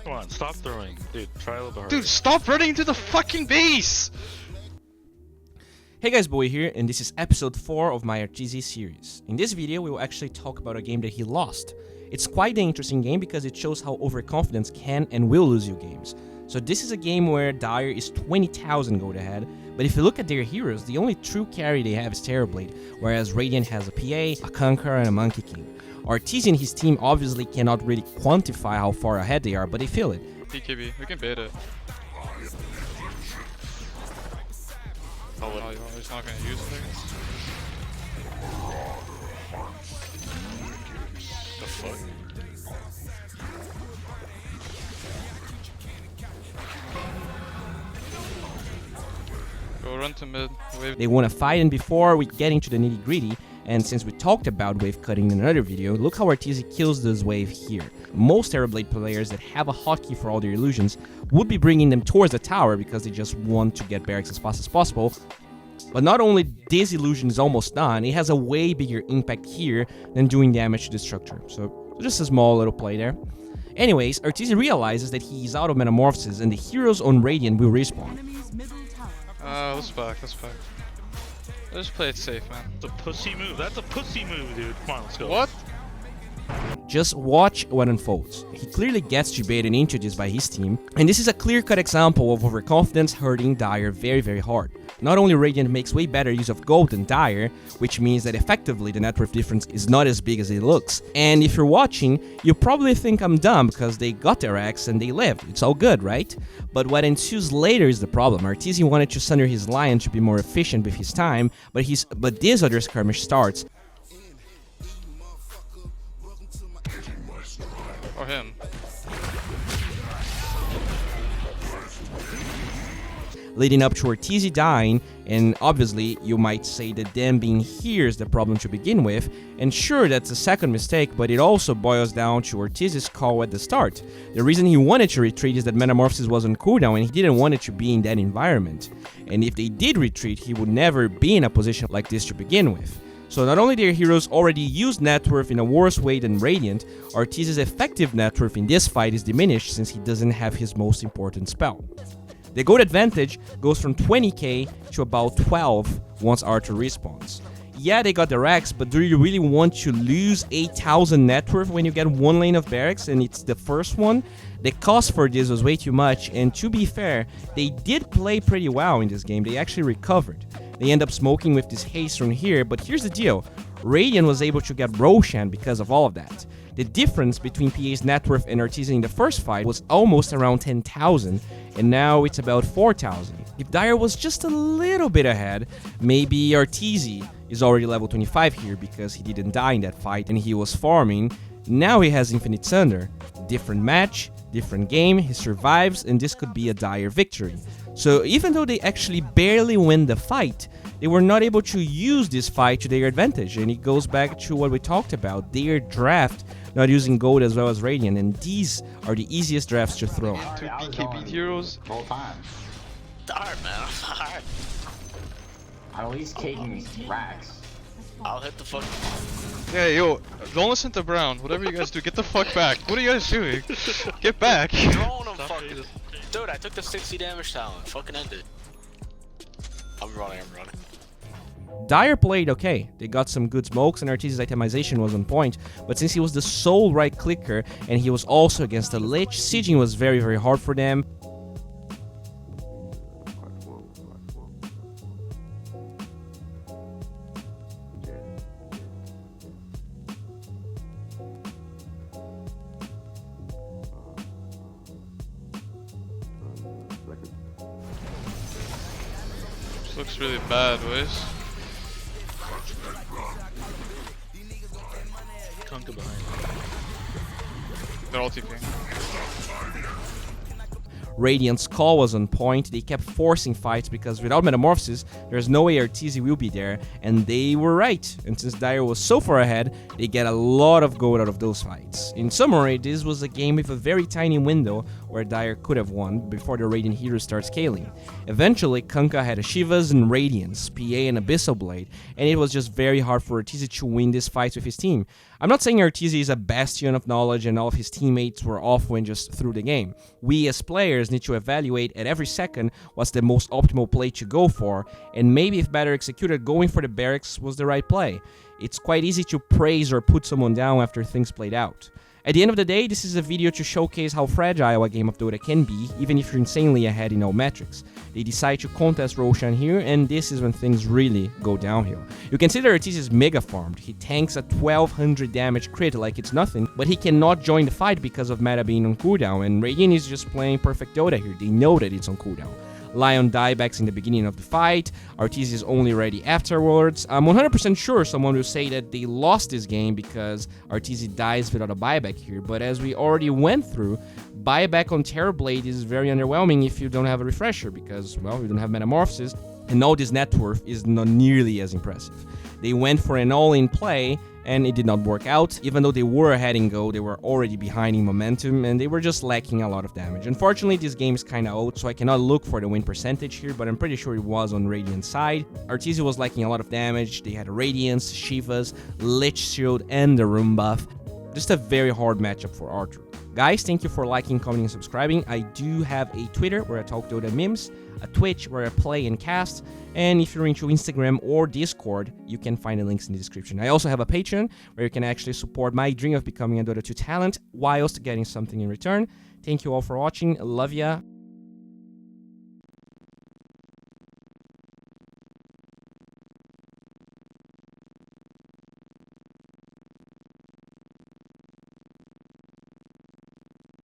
Come on, stop throwing. Dude, try a little bit harder. Dude, stop running into the fucking base! Hey guys, Bowie here, and this is episode 4 of my Arteezy series. In this video, we will actually talk about a game that he lost. It's quite an interesting game because it shows how overconfidence can and will lose you games. So this is a game where Dire is 20,000 gold ahead, but if you look at their heroes, the only true carry they have is Terrorblade, whereas Radiant has a PA, a Conqueror, and a Monkey King. Arteezy and his team obviously cannot really quantify how far ahead they are, but they feel it. BKB, we can bait it. Oh, he's not gonna use it. The fuck? Go run to mid. Wave. They want to fight, and before we get into the nitty gritty, and since we talked about wave cutting in another video, look how Arteezy kills this wave here. Most Terrorblade players that have a hotkey for all their illusions would be bringing them towards the tower because they just want to get barracks as fast as possible. But not only this illusion is almost done, it has a way bigger impact here than doing damage to the structure. So just a small little play there. Anyways, Arteezy realizes that he is out of metamorphosis and the heroes on Radiant will respawn. Let's back. Let's play it safe, man. That's a pussy move. That's a pussy move, dude. Come on, let's go. What? Just watch what unfolds. He clearly gets debated into this by his team, and this is a clear-cut example of overconfidence hurting Dire very, very hard. Not only Radiant makes way better use of gold than Dire, which means that effectively the net worth difference is not as big as it looks. And if you're watching, you probably think I'm dumb because they got their X and they lived. It's all good, right? But what ensues later is the problem. Arteezy wanted to sunder his Lion to be more efficient with his time, but this other skirmish starts. Or him. Leading up to Arteezy dying, and obviously you might say that them being here is the problem to begin with, and sure, that's a second mistake, but it also boils down to Arteezy's call at the start. The reason he wanted to retreat is that Metamorphosis was on cooldown and he didn't want it to be in that environment. And if they did retreat, he would never be in a position like this to begin with. So not only their heroes already used net worth in a worse way than Radiant, Arteezy's effective net worth in this fight is diminished since he doesn't have his most important spell. The gold advantage goes from 20k to about 12 once Arthur respawns. Yeah, they got the racks, but do you really want to lose 8,000 net worth when you get one lane of barracks and it's the first one? The cost for this was way too much, and to be fair, they did play pretty well in this game. They actually recovered. They end up smoking with this haste rune here, but here's the deal. Radiant was able to get Roshan because of all of that. The difference between PA's net worth and Arteezy in the first fight was almost around 10,000, and now it's about 4,000. If Dire was just a little bit ahead, maybe Arteezy is already level 25 here because he didn't die in that fight and he was farming. Now he has Infinite Sunder. Different match, different game, he survives, and this could be a Dire victory. So even though they actually barely win the fight, they were not able to use this fight to their advantage, and it goes back to what we talked about, their draft not using gold as well as Radiant, and these are the easiest drafts to throw. Two BKB heroes. Whole time. Darn, man, I'm hard. At least taking racks. I'll hit the fuck. Yeah, yo, don't listen to Brown. Whatever you guys do, get the fuck back. What are you guys doing? Get back. Throwing him, fucking. Dude, I took the 60 damage talent. Fucking end it. I'm running. Dire played okay. They got some good smokes and Arteezy's itemization was on point, but since he was the sole right clicker and he was also against the Lich, sieging was very, very hard for them. This looks really bad, boys. Conquer behind. They're all TPing. Radiant's call was on point. They kept forcing fights because without Metamorphosis, there's no way Arteezy will be there, and they were right. And since Dire was so far ahead, they get a lot of gold out of those fights. In summary, this was a game with a very tiny window where Dire could have won before the Radiant hero starts scaling. Eventually, Kunkka had a Shivas and Radiance, PA and Abyssal Blade, and it was just very hard for Arteezy to win these fights with his team. I'm not saying Arteezy is a bastion of knowledge and all of his teammates were off when just through the game. We as players need to evaluate at every second what's the most optimal play to go for, and maybe if better executed, going for the barracks was the right play. It's quite easy to praise or put someone down after things played out. At the end of the day, this is a video to showcase how fragile a game of Dota can be, even if you're insanely ahead in all metrics. They decide to contest Roshan here, and this is when things really go downhill. You can see that Arteezy is mega farmed. He tanks a 1200 damage crit like it's nothing, but he cannot join the fight because of meta being on cooldown, and Radiant is just playing perfect Dota here. They know that it's on cooldown. Lion diebacks in the beginning of the fight, Arteezy is only ready afterwards. I'm 100% sure someone will say that they lost this game because Arteezy dies without a buyback here, but as we already went through, buyback on Terrorblade is very underwhelming if you don't have a refresher because, well, you don't have Metamorphosis, and all this net worth is not nearly as impressive. They went for an all-in play, and it did not work out. Even though they were ahead in gold, they were already behind in momentum, and they were just lacking a lot of damage. Unfortunately, this game is kinda old, so I cannot look for the win percentage here, but I'm pretty sure it was on Radiant's side. Arteezy was lacking a lot of damage. They had Radiance, Shivas, Lich Shield, and the Room buff. Just a very hard matchup for Arthur. Guys, thank you for liking, commenting, and subscribing. I do have a Twitter where I talk Dota memes, a Twitch where I play and cast, and if you're into Instagram or Discord, you can find the links in the description. I also have a Patreon where you can actually support my dream of becoming a Dota 2 talent whilst getting something in return. Thank you all for watching. Love ya.